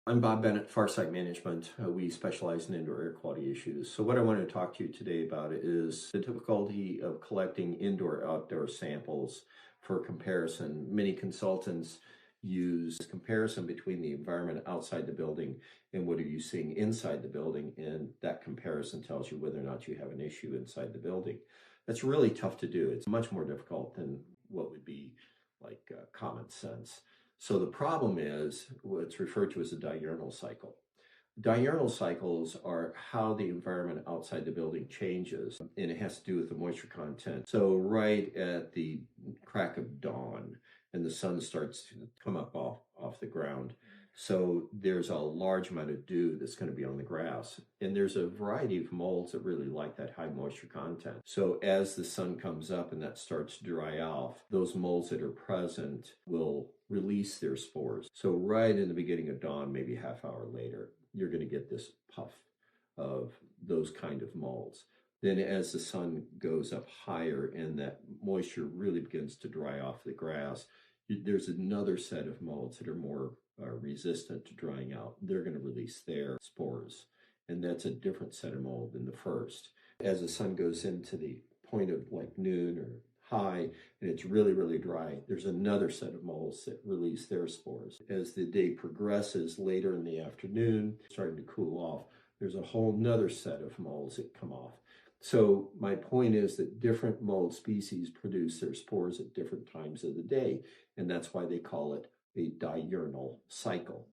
I'm Bob Bennett, Farsight Management. We specialize in indoor air quality issues. So what I want to talk to you today about is the difficulty of collecting indoor-outdoor samples for comparison. Many consultants use comparison between the environment outside the building and what are you seeing inside the building, and that comparison tells you whether or not you have an issue inside the building. That's really tough to do. It's much more difficult than what would be like common sense. So the problem is what's referred to as a diurnal cycle. Diurnal cycles are how the environment outside the building changes, and it has to do with the moisture content. So right at the crack of dawn, and the sun starts to come up off the ground. So there's a large amount of dew that's going to be on the grass. And there's a variety of molds that really like that high moisture content. So as the sun comes up and that starts to dry off, those molds that are present will release their spores. So right in the beginning of dawn, maybe a half hour later, you're going to get this puff of those kind of molds. Then as the sun goes up higher and that moisture really begins to dry off the grass, there's another set of molds that are more resistant to drying out. They're going to release their spores, and that's a different set of mold than the first. As the sun goes into the point of like noon or high and it's really, really dry, there's another set of molds that release their spores. As the day progresses later in the afternoon, starting to cool off, there's a whole nother set of molds that come off. So my point is that different mold species produce their spores at different times of the day, and that's why they call it a diurnal cycle.